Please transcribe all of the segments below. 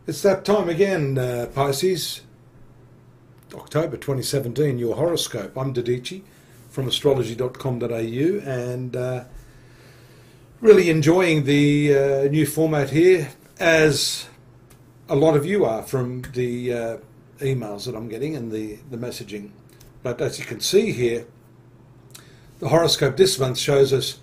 It's that time again, Pisces, October 2017, your horoscope. I'm Dadhichi from astrology.com.au and really enjoying the new format here, as a lot of you are from the emails that I'm getting and the messaging. But as you can see here, the horoscope this month shows us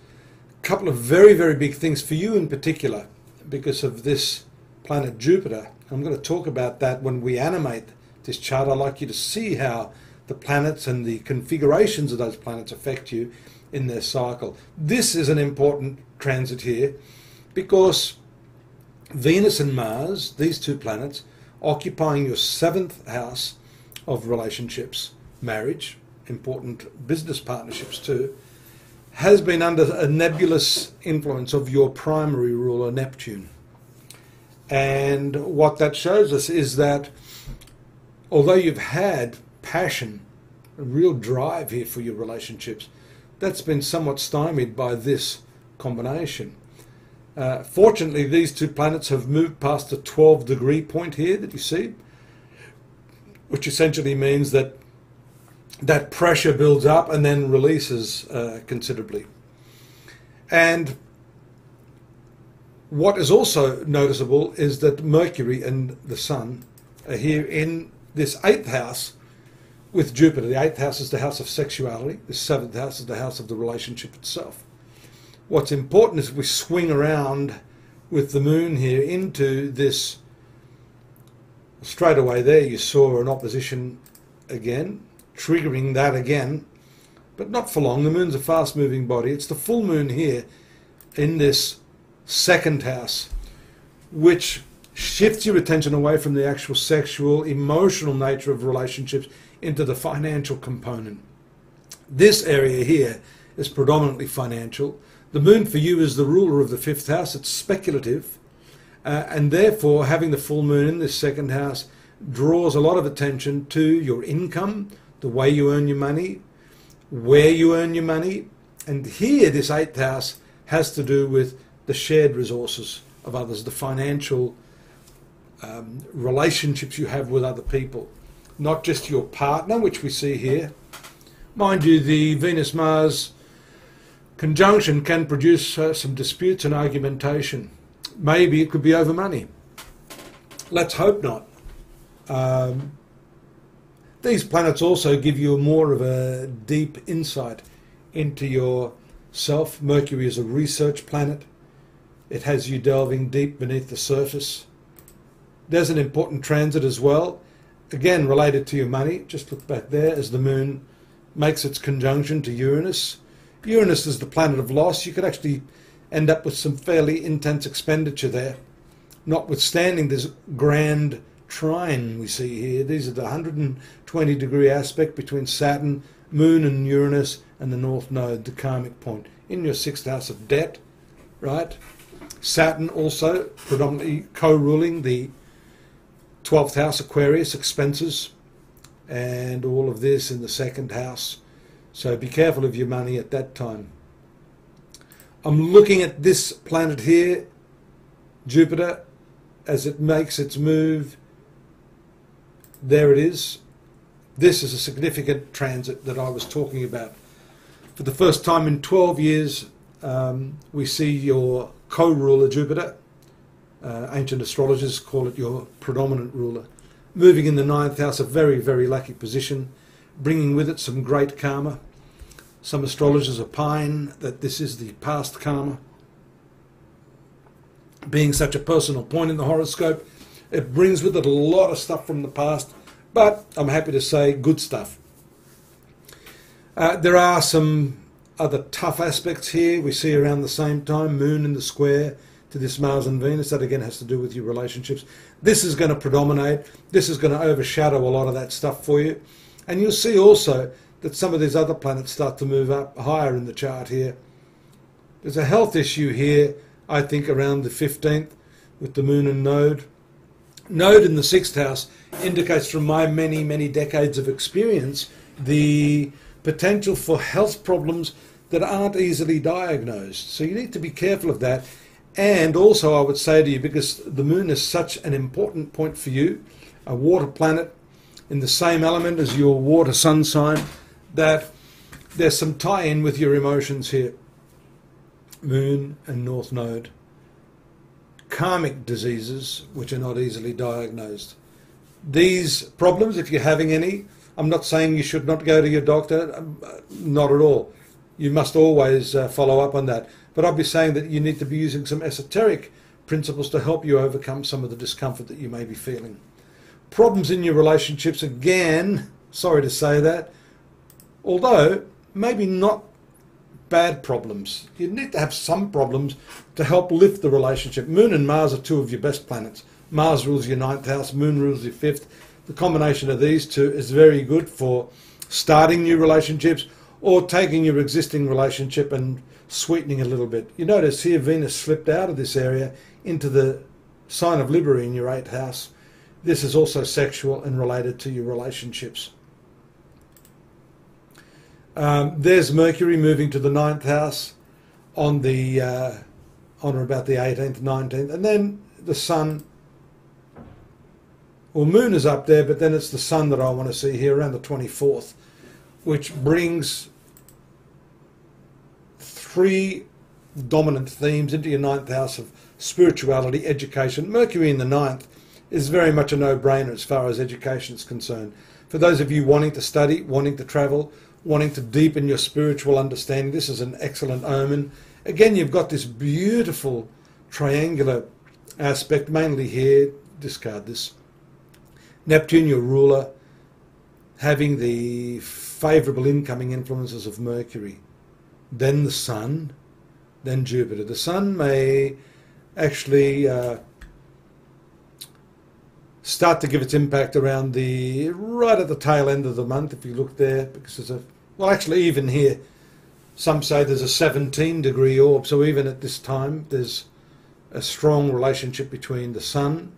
a couple of very, very big things for you in particular because of this planet Jupiter. I'm going to talk about that when we animate this chart. I'd like you to see how the planets and the configurations of those planets affect you in their cycle. This is an important transit here because Venus and Mars, these two planets, occupying your 7th house of relationships, marriage, important business partnerships too, has been under a nebulous influence of your primary ruler, Neptune. And what that shows us is that although you've had passion, a real drive here for your relationships, that's been somewhat stymied by this combination. Fortunately, these two planets have moved past the 12-degree point here that you see, which essentially means that that pressure builds up and then releases considerably. And what is also noticeable is that Mercury and the Sun are here in this 8th house with Jupiter. The 8th house is the house of sexuality. The 7th house is the house of the relationship itself. What's important is we swing around with the moon here into this. Straight away there you saw an opposition again, triggering that again, but not for long. The moon's a fast-moving body. It's the full moon here in this 2nd house, which shifts your attention away from the actual sexual, emotional nature of relationships into the financial component. This area here is predominantly financial. The moon for you is the ruler of the 5th house. It's speculative, and therefore having the full moon in this 2nd house draws a lot of attention to your income, the way you earn your money, where you earn your money. And here this 8th house has to do with the shared resources of others, the financial relationships you have with other people, not just your partner, which we see here. Mind you, the Venus-Mars conjunction can produce some disputes and argumentation. Maybe it could be over money. Let's hope not. These planets also give you more of a deep insight into yourself. Mercury is a research planet. It has you delving deep beneath the surface. There's an important transit as well, again related to your money. Just look back there as the moon makes its conjunction to Uranus. Uranus is the planet of loss. You could actually end up with some fairly intense expenditure there, notwithstanding this grand trine we see here. These are the 120-degree aspect between Saturn, Moon and Uranus and the North Node, the karmic point, in your 6th house of debt, right? Saturn also predominantly co-ruling the 12th house, Aquarius, expenses, and all of this in the 2nd house. So be careful of your money at that time. I'm looking at this planet here, Jupiter, as it makes its move. There it is. This is a significant transit that I was talking about. For the first time in 12 years, we see your co-ruler Jupiter. Ancient astrologers call it your predominant ruler. Moving in the 9th house, a very, very lucky position, bringing with it some great karma. Some astrologers opine that this is the past karma. Being such a personal point in the horoscope, it brings with it a lot of stuff from the past, but I'm happy to say good stuff. There are some other tough aspects here. We see around the same time, Moon in the square to this Mars and Venus. That again has to do with your relationships. This is going to predominate. This is going to overshadow a lot of that stuff for you. And you'll see also that some of these other planets start to move up higher in the chart here. There's a health issue here, I think, around the 15th with the Moon and Node. Node in the 6th house indicates, from my many, many decades of experience, the potential for health problems that aren't easily diagnosed. So you need to be careful of that. And also I would say to you, because the moon is such an important point for you, a water planet in the same element as your water sun sign, that there's some tie-in with your emotions here. Moon and North Node. Karmic diseases which are not easily diagnosed. These problems, if you're having any, I'm not saying you should not go to your doctor, not at all. You must always follow up on that. But I'd be saying that you need to be using some esoteric principles to help you overcome some of the discomfort that you may be feeling. Problems in your relationships, again, sorry to say that, although maybe not bad problems. You need to have some problems to help lift the relationship. Moon and Mars are two of your best planets. Mars rules your 9th house, Moon rules your 5th. The combination of these two is very good for starting new relationships or taking your existing relationship and sweetening a little bit. You notice here Venus slipped out of this area into the sign of Libra in your 8th house. This is also sexual and related to your relationships. There's Mercury moving to the 9th house on or about the 18th, 19th, and then the Sun. Well, Moon is up there, but then it's the Sun that I want to see here around the 24th, which brings 3 dominant themes into your 9th house of spirituality, education. Mercury in the 9th is very much a no-brainer as far as education is concerned. For those of you wanting to study, wanting to travel, wanting to deepen your spiritual understanding, this is an excellent omen. Again, you've got this beautiful triangular aspect, mainly here, discard this. Neptune, your ruler, having the favourable incoming influences of Mercury. Then the Sun, then Jupiter. The Sun may actually start to give its impact around right at the tail end of the month, if you look there, because there's well, actually even here, some say there's a 17-degree orb, so even at this time there's a strong relationship between the Sun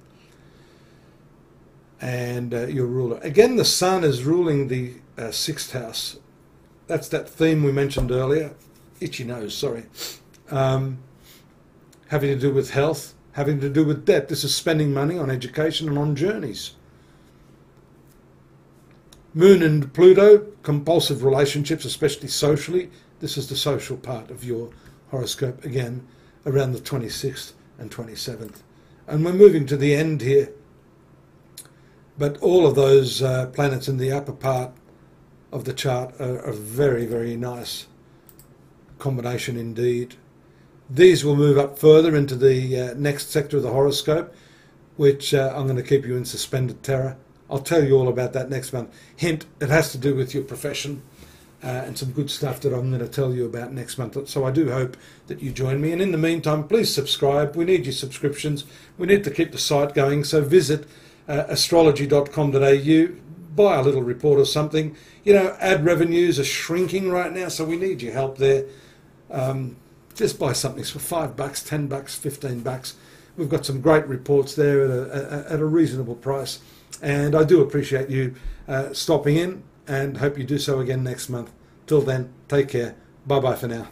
and your ruler. Again, the Sun is ruling the 6th house. That's that theme we mentioned earlier. Itchy nose, sorry. Having to do with health, having to do with debt. This is spending money on education and on journeys. Moon and Pluto, compulsive relationships, especially socially. This is the social part of your horoscope, again, around the 26th and 27th. And we're moving to the end here. But all of those planets in the upper part of the chart are a very, very nice combination indeed. These will move up further into the next sector of the horoscope, which I'm going to keep you in suspended terror. I'll tell you all about that next month. Hint, it has to do with your profession and some good stuff that I'm going to tell you about next month. So I do hope that you join me. And in the meantime, please subscribe. We need your subscriptions. We need to keep the site going. So visit astrology.com.au, buy a little report or something. You know, ad revenues are shrinking right now, so we need your help there. Just buy something for $5, $10, $15. We've got some great reports there at a reasonable price. And I do appreciate you stopping in and hope you do so again next month. Till then, take care. Bye-bye for now.